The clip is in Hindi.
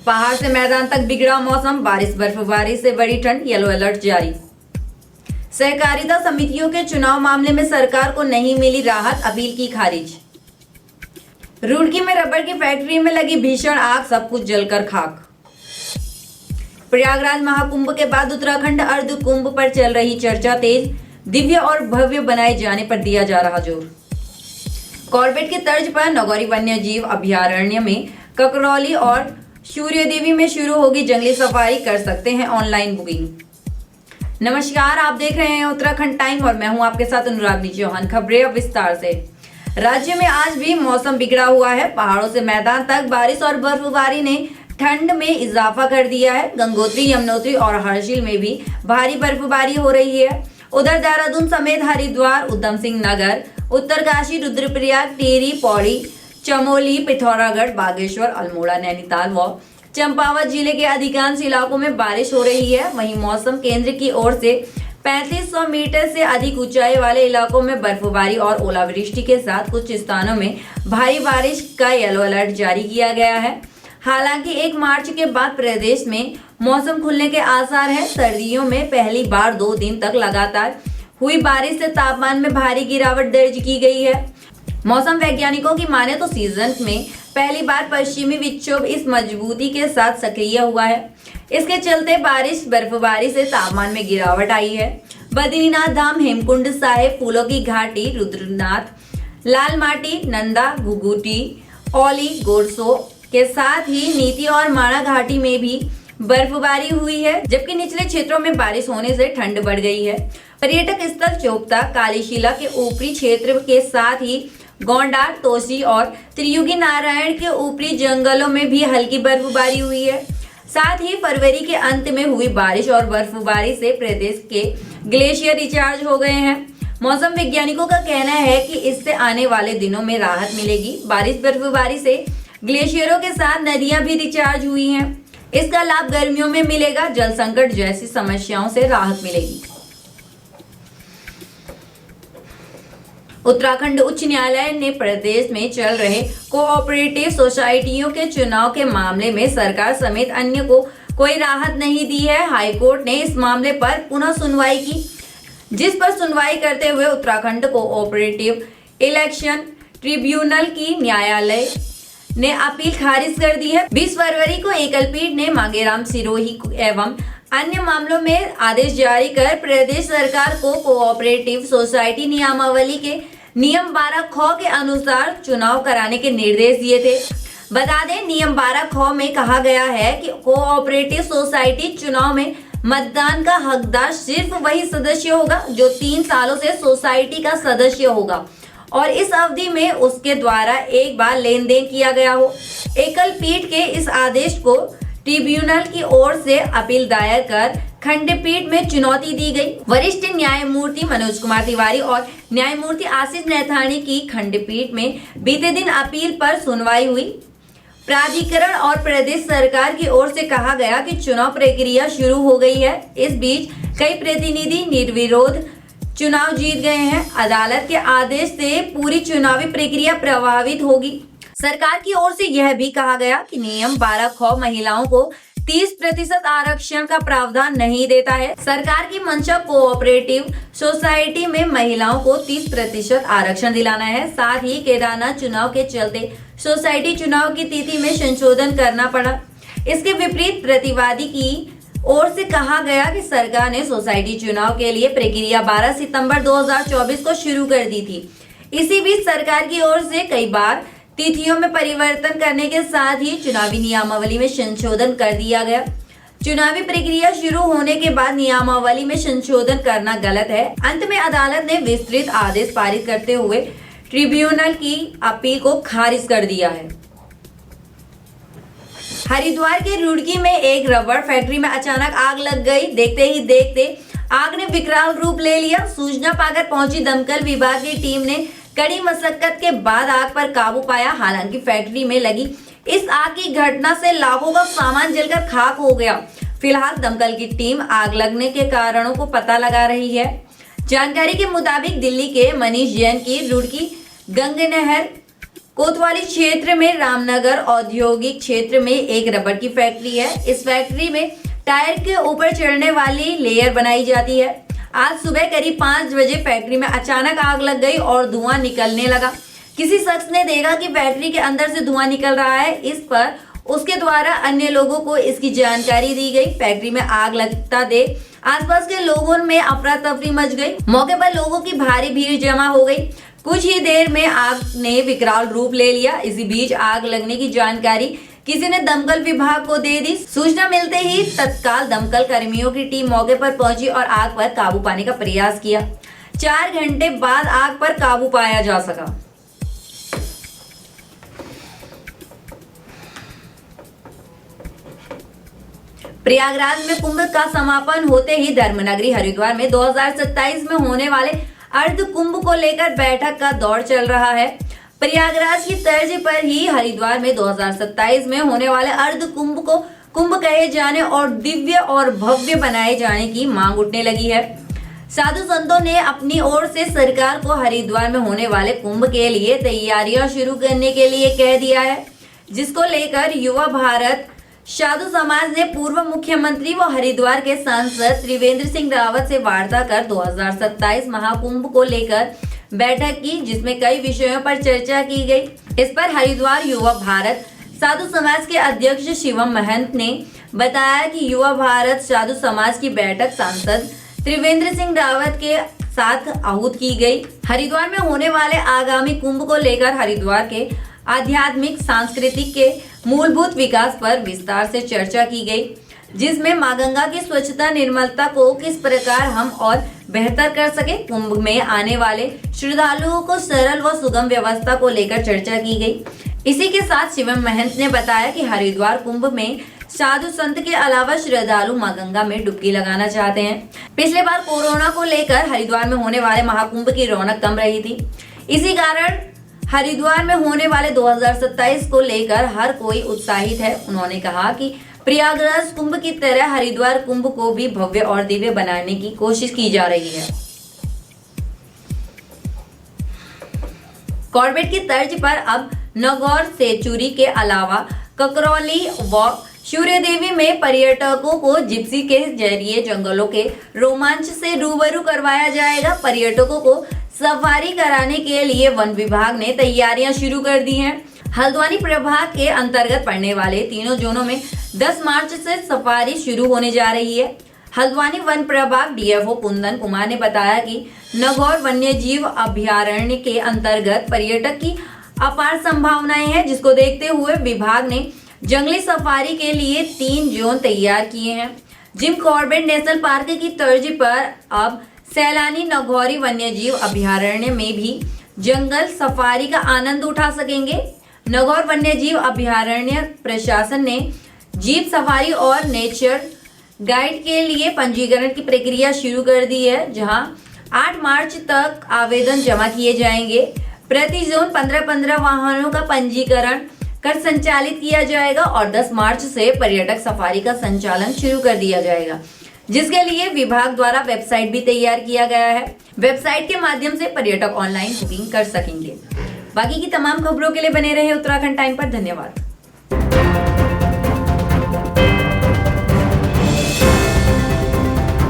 पहाड़ से मैदान तक बिगड़ा मौसम, बारिश बर्फबारी से बड़ी ठंड, येलो अलर्ट जारी। सहकारिता समितियों के चुनाव मामले में सरकार को नहीं मिली राहत, अपील की खारिज। रुड़की में रबड़ की फैक्ट्री में लगी भीषण आग, सब कुछ जलकर खाक। प्रयागराज महाकुंभ के बाद उत्तराखंड अर्ध कुंभ पर चल रही चर्चा तेज, दिव्य और भव्य बनाए जाने पर दिया जा रहा जोर। कॉर्बेट की तर्ज पर नगौरी वन्य जीव अभयारण्य में ककरौली और सूर्य देवी में शुरू होगी जंगली सफारी, कर सकते हैं ऑनलाइन बुकिंग। नमस्कार, आप देख रहे हैं उत्तराखंड टाइम और मैं हूं आपके साथ अनुरागनी चौहान। खबरें अब विस्तार से। राज्य में आज भी मौसम बिगड़ा हुआ है। पहाड़ों से मैदान तक बारिश और बर्फबारी ने ठंड में इजाफा कर दिया है। गंगोत्री, यमुनोत्री और हर्षिल में भी भारी बर्फबारी हो रही है। उधर देहरादून समेत हरिद्वार, उधम सिंह नगर, उत्तरकाशी, रुद्रप्रयाग, टिहरी, पौड़ी, चमोली, पिथौरागढ़, बागेश्वर, अल्मोड़ा, नैनीताल व चंपावत जिले के अधिकांश इलाकों में बारिश हो रही है। वहीं मौसम केंद्र की ओर से 3500 मीटर से अधिक ऊंचाई वाले इलाकों में बर्फबारी और ओलावृष्टि के साथ कुछ स्थानों में भारी बारिश का येलो अलर्ट जारी किया गया है। हालांकि 1 मार्च के बाद प्रदेश में मौसम खुलने के आसार हैं। सर्दियों में पहली बार 2 दिन तक लगातार हुई बारिश से तापमान में भारी गिरावट दर्ज की गई है। मौसम वैज्ञानिकों की माने तो सीजन में पहली बार पश्चिमी विक्षोभ इस मजबूती के साथ सक्रिय हुआ है। इसके चलते बारिश बर्फबारी से तापमान में गिरावट आई है। बद्रीनाथ धाम, हेमकुंड साहिब, फूलों की घाटी, रुद्रनाथ, लाल माटी, नंदा, घुघुटी, औली, गोरसो के साथ ही नीति और माणा घाटी में भी बर्फबारी हुई है, जबकि निचले क्षेत्रों में बारिश होने से ठंड बढ़ गई है। पर्यटक स्थल चोपता, कालीशिला के ऊपरी क्षेत्र के साथ ही गोंडा, तोसी और त्रियुगी नारायण के ऊपरी जंगलों में भी हल्की बर्फबारी हुई है। साथ ही फरवरी के अंत में हुई बारिश और बर्फबारी से प्रदेश के ग्लेशियर रिचार्ज हो गए हैं। मौसम वैज्ञानिकों का कहना है कि इससे आने वाले दिनों में राहत मिलेगी। बारिश बर्फबारी से ग्लेशियरों के साथ नदियां भी रिचार्ज हुई हैं। इसका लाभ गर्मियों में मिलेगा। जल संकट जैसी समस्याओं से राहत मिलेगी। उत्तराखंड उच्च न्यायालय ने प्रदेश में चल रहे कोऑपरेटिव सोसाइटियों के चुनाव के मामले में सरकार समेत अन्य को कोई राहत नहीं दी है। हाईकोर्ट ने इस मामले पर पुनः सुनवाई की, जिस पर सुनवाई करते हुए उत्तराखंड कोऑपरेटिव इलेक्शन ट्रिब्यूनल की न्यायालय ने अपील खारिज कर दी है। 20 फरवरी को एकल पीठ ने मांगेराम सिरोही एवं अन्य मामलों में आदेश जारी कर प्रदेश सरकार को कोऑपरेटिव सोसाइटी नियमावली के नियम 12 ख के अनुसार चुनाव कराने के निर्देश दिए थे। बता दें, नियम 12 ख में कहा गया है कि कोऑपरेटिव सोसाइटी चुनाव में मतदान का हकदार सिर्फ वही सदस्य होगा जो 3 सालों से सोसाइटी का सदस्य होगा और इस अवधि में उसके द्वारा एक बार लेन देन किया गया हो। एकल पीठ के इस आदेश को ट्रिब्यूनल की ओर से अपील दायर कर खंडपीठ में चुनौती दी गई। वरिष्ठ न्यायमूर्ति मनोज कुमार तिवारी और न्यायमूर्ति आशीष नैथानी की खंडपीठ में बीते दिन अपील पर सुनवाई हुई। प्राधिकरण और प्रदेश सरकार की ओर से कहा गया कि चुनाव प्रक्रिया शुरू हो गई है। इस बीच कई प्रतिनिधि निर्विरोध चुनाव जीत गए हैं। अदालत के आदेश से पूरी चुनावी प्रक्रिया प्रभावित होगी। सरकार की ओर से यह भी कहा गया कि नियम 12 ख महिलाओं को 30% आरक्षण का प्रावधान नहीं देता है। सरकार की मंशा कोऑपरेटिव सोसाइटी में महिलाओं को 30% आरक्षण दिलाना है। साथ ही केदारनाथ चुनाव के चलते सोसाइटी चुनाव की तिथि में संशोधन करना पड़ा। इसके विपरीत प्रतिवादी की ओर से कहा गया कि सरकार ने सोसाइटी चुनाव के लिए प्रक्रिया 12 सितंबर 2024 को शुरू कर दी थी। इसी बीच सरकार की ओर से कई बार तिथियों में परिवर्तन करने के साथ ही चुनावी नियमावली में संशोधन कर दिया गया। चुनावी प्रक्रिया शुरू होने के बाद नियमावली में संशोधन करना गलत है। अंत में अदालत ने विस्तृत आदेश पारित करते हुए ट्रिब्यूनल की अपील को खारिज कर दिया है। हरिद्वार के रुड़की में एक रबड़ फैक्ट्री में अचानक आग लग गई। देखते ही देखते आग ने विकराल रूप ले लिया। सूचना पाकर पहुंची दमकल विभाग की टीम ने कड़ी मशक्कत के बाद आग पर काबू पाया। हालांकि फैक्ट्री में लगी इस आग की घटना से लाखों का सामान जलकर खाक हो गया। फिलहाल दमकल की टीम आग लगने के कारणों को पता लगा रही है। जानकारी के मुताबिक दिल्ली के मनीष जैन की रुड़की गंगनहर कोतवाली क्षेत्र में रामनगर औद्योगिक क्षेत्र में एक रबर की फैक्ट्री है। इस फैक्ट्री में टायर के ऊपर चढ़ने वाली लेयर बनाई जाती है। आज सुबह करीब 5 बजे फैक्ट्री में अचानक आग लग गई और धुआं निकलने लगा। किसी शख्स ने देखा कि फैक्ट्री के अंदर से धुआं निकल रहा है। इस पर उसके द्वारा अन्य लोगों को इसकी जानकारी दी गई। फैक्ट्री में आग लगता देख आसपास के लोगों में अफरा तफरी मच गई। मौके पर लोगों की भारी भीड़ जमा हो गई। कुछ ही देर में आग ने विकराल रूप ले लिया। इसी बीच आग लगने की जानकारी किसी ने दमकल विभाग को दे दी। सूचना मिलते ही तत्काल दमकल कर्मियों की टीम मौके पर पहुंची और आग पर काबू पाने का प्रयास किया। 4 घंटे बाद आग पर काबू पाया जा सका। प्रयागराज में कुंभ का समापन होते ही धर्मनगरी हरिद्वार में 2027 में होने वाले अर्ध कुंभ को लेकर बैठक का दौर चल रहा है। प्रयागराज की तर्ज पर ही हरिद्वार में 2027 में होने वाले अर्ध कुंभ को कुंभ कहे जाने और दिव्य और भव्य बनाए जाने की मांग उठने लगी है। साधु संतों ने अपनी ओर से सरकार को हरिद्वार में होने वाले कुंभ के लिए तैयारियां शुरू करने के लिए कह दिया है, जिसको लेकर युवा भारत साधु समाज ने पूर्व मुख्यमंत्री व हरिद्वार के सांसद त्रिवेंद्र सिंह रावत से वार्ता कर 2027 महाकुंभ को लेकर बैठक की, जिसमें कई विषयों पर चर्चा की गई। इस पर हरिद्वार युवा भारत साधु समाज के अध्यक्ष शिवम महंत ने बताया कि युवा भारत साधु समाज की बैठक सांसद त्रिवेंद्र सिंह रावत के साथ आहूत की गई। हरिद्वार में होने वाले आगामी कुंभ को लेकर हरिद्वार के आध्यात्मिक सांस्कृतिक के मूलभूत विकास पर विस्तार से चर्चा की गई, जिसमें मां गंगा की स्वच्छता निर्मलता को किस प्रकार हम और बेहतर कर सके, कुंभ में आने वाले श्रद्धालुओं को सरल व सुगम व्यवस्था को लेकर चर्चा की गई। इसी के साथ शिवम महंत ने बताया कि हरिद्वार कुंभ में साधु संत के अलावा श्रद्धालु मां गंगा में डुबकी लगाना चाहते हैं। पिछले बार कोरोना को लेकर हरिद्वार में होने वाले महाकुंभ की रौनक कम रही थी। इसी कारण हरिद्वार में होने वाले 2027 को लेकर हर कोई उत्साहित है। उन्होंने कहा कि प्रयागराज कुंभ की तरह हरिद्वार कुंभ को भी भव्य और दिव्य बनाने की कोशिश की जा रही है। कॉर्बेट की तर्ज पर अब नागौर सेंचुरी के अलावा ककरौली व सूर्यदेवी में पर्यटकों को जिप्सी के जरिए जंगलों के रोमांच से रूबरू करवाया जाएगा। पर्यटकों को सफारी कराने के लिए वन विभाग ने तैयारियां शुरू कर दी हैं। हल्द्वानी प्रभाग के अंतर्गत पड़ने वाले तीनों जोनों में 10 मार्च से सफारी शुरू होने जा रही है। हल्द्वानी वन प्रभाग डीएफओ कुंदन कुमार ने बताया कि नागौर वन्य जीव अभयारण्य के अंतर्गत पर्यटक की अपार संभावनाएं हैं, जिसको देखते हुए विभाग ने जंगली सफारी के लिए 3 जोन तैयार किए हैं। जिम कॉर्बेट नेशनल पार्क की तर्ज पर अब सैलानी नागौरी वन्यजीव अभयारण्य में भी जंगल सफारी का आनंद उठा सकेंगे। नागौर वन्यजीव अभयारण्य प्रशासन ने जीप सफारी और नेचर गाइड के लिए पंजीकरण की प्रक्रिया शुरू कर दी है, जहां 8 मार्च तक आवेदन जमा किए जाएंगे। प्रति जोन 15-15 वाहनों का पंजीकरण कर संचालित किया जाएगा और 10 मार्च से पर्यटक सफारी का संचालन शुरू कर दिया जाएगा, जिसके लिए विभाग द्वारा वेबसाइट भी तैयार किया गया है। वेबसाइट के माध्यम से पर्यटक ऑनलाइन बुकिंग कर सकेंगे। बाकी की तमाम खबरों के लिए बने रहे उत्तराखंड टाइम पर। धन्यवाद।